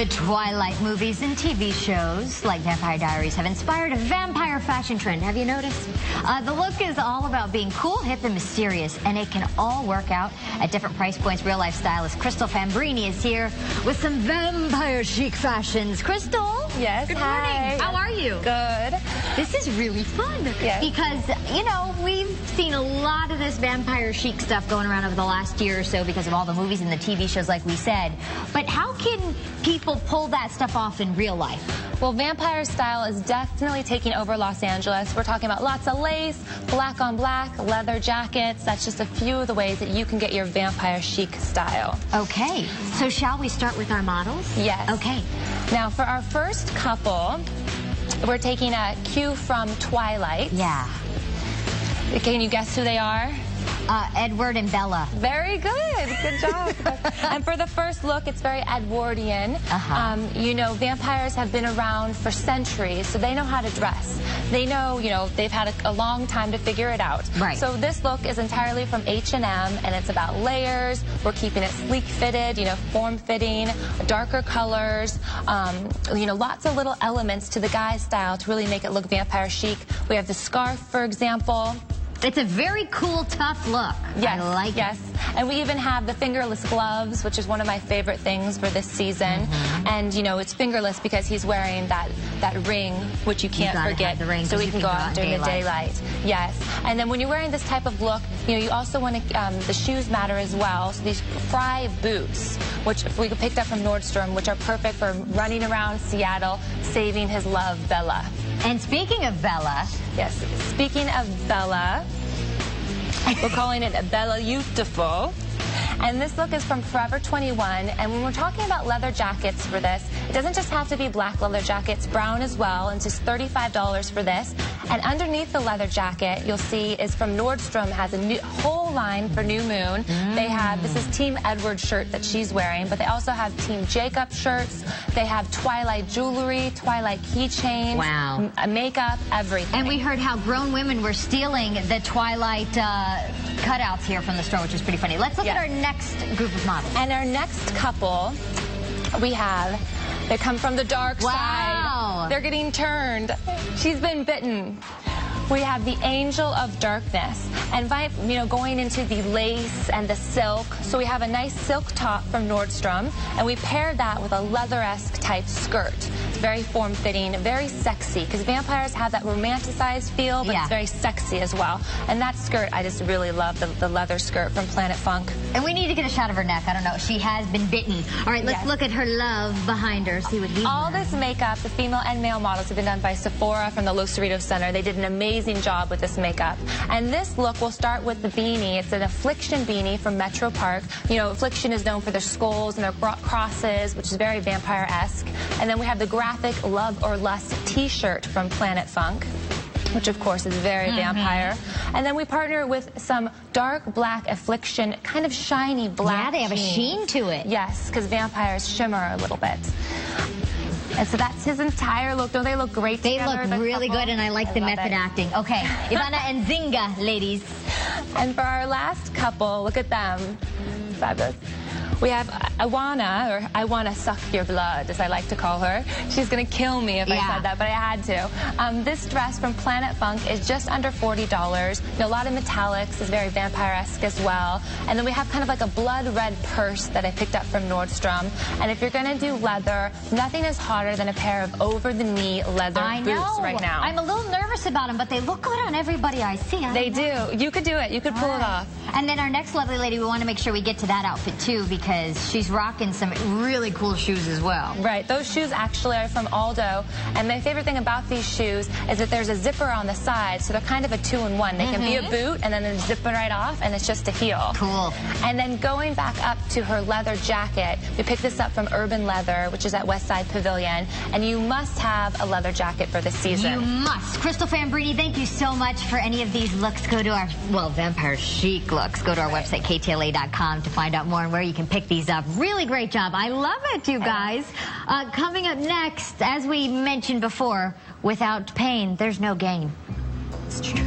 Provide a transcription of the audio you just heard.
The Twilight movies and TV shows like Vampire Diaries have inspired a vampire fashion trend. Have you noticed? The look is all about being cool, hip, and mysterious, and it can all work out at different price points. Real-life stylist Crystal Fambrini is here with some vampire chic fashions. Crystal? Yes. Good morning. How are you? Good. This is really fun. Yes. Because, you know, we've seen a lot of this vampire chic stuff going around over the last year or so because of all the movies and the TV shows, like we said. But how can people pull that stuff off in real life? Well, vampire style is definitely taking over Los Angeles. We're talking about lots of lace, black on black, leather jackets. That's just a few of the ways that you can get your vampire chic style. Okay. So shall we start with our models? Yes. Okay. Now, for our first couple, we're taking a cue from Twilight. Yeah. Can you guess who they are? Edward and Bella. Very good. Good job. And for the first look, it's very Edwardian. You know, vampires have been around for centuries, so they know how to dress. They know, you know, they've had a long time to figure it out. Right. So this look is entirely from H&M, and it's about layers. We're keeping it sleek fitted, you know, form-fitting, darker colors, you know, lots of little elements to the guy's style to really make it look vampire chic. We have the scarf, for example. It's a very cool, tough look. Yes, I like it. And we even have the fingerless gloves, which is one of my favorite things for this season. And, you know, it's fingerless because he's wearing that ring, which you can't forget, the ring so we can go out during the daylight. Yes. And then when you're wearing this type of look, you know, you also want to, the shoes matter as well. So these Fry boots, which we picked up from Nordstrom, which are perfect for running around Seattle, saving his love, Bella. And speaking of Bella. Yes, speaking of Bella, we're calling it BELLA-UTIFUL. And this look is from Forever 21. And when we're talking about leather jackets for this, it doesn't just have to be black leather jackets, brown as well, and just $35 for this. And underneath the leather jacket, you'll see is from Nordstrom, has a whole line for New Moon. They have, this is Team Edward shirt that she's wearing, but they also have Team Jacob shirts. They have Twilight jewelry, Twilight keychains, makeup, everything. And we heard how grown women were stealing the Twilight cutouts here from the store, which is pretty funny. Let's look at our next group of models. And our next couple, we have, they come from the dark side. They're getting turned. She's been bitten. We have the Angel of Darkness, and by, you know, going into the lace and the silk. So we have a nice silk top from Nordstrom, and we paired that with a leather-esque type skirt. It's very form-fitting, very sexy, because vampires have that romanticized feel, but it's very sexy as well. And that skirt, I just really love the leather skirt from Planet Funk. And we need to get a shot of her neck. I don't know. She has been bitten. All right, let's look at her love behind her, see what he's All this makeup, the female and male models have been done by Sephora from the Los Cerritos Center. They did an amazing job with this makeup. And this look, we'll start with the beanie. It's an Affliction beanie from Metro Park. You know, Affliction is known for their skulls and their crosses, which is very vampire-esque. And then we have the graphic Love or Lust t-shirt from Planet Funk, which of course is very vampire. And then we partner with some dark black Affliction, kind of shiny black they have jeans. a sheen to it. Yes, because vampires shimmer a little bit. And so that's his entire look. Don't they look great together? They look really good, and I like the method acting. Okay, Ivana and Zinga, ladies. And for our last couple, look at them. Fabulous. We have Iwana, or I want to suck your blood, as I like to call her. She's going to kill me if I said that, but I had to. This dress from Planet Funk is just under $40. You know, a lot of metallics, is very vampire-esque as well. And then we have kind of like a blood red purse that I picked up from Nordstrom. And if you're going to do leather, nothing is hotter than a pair of over-the-knee leather boots right now. I'm a little nervous about them, but they look good on everybody I see. They do. You could do it. You could pull it off. And then our next lovely lady, we want to make sure we get to that outfit too, because she's rocking some really cool shoes as well. Right. Those shoes actually are from Aldo. And my favorite thing about these shoes is that there's a zipper on the side, so they're kind of a two-in-one. They can be a boot, and then they zip it right off, and it's just a heel. Cool. And then going back up to her leather jacket, we picked this up from Urban Leather, which is at Westside Pavilion. And you must have a leather jacket for this season. You must. Crystal Fambrini, thank you so much for any of these looks. Go to our, vampire chic looks. Go to our website, KTLA.com, to find out more and where you can pick these up. Really great job. I love it, you guys. Coming up next, as we mentioned before, without pain, there's no gain. It's true.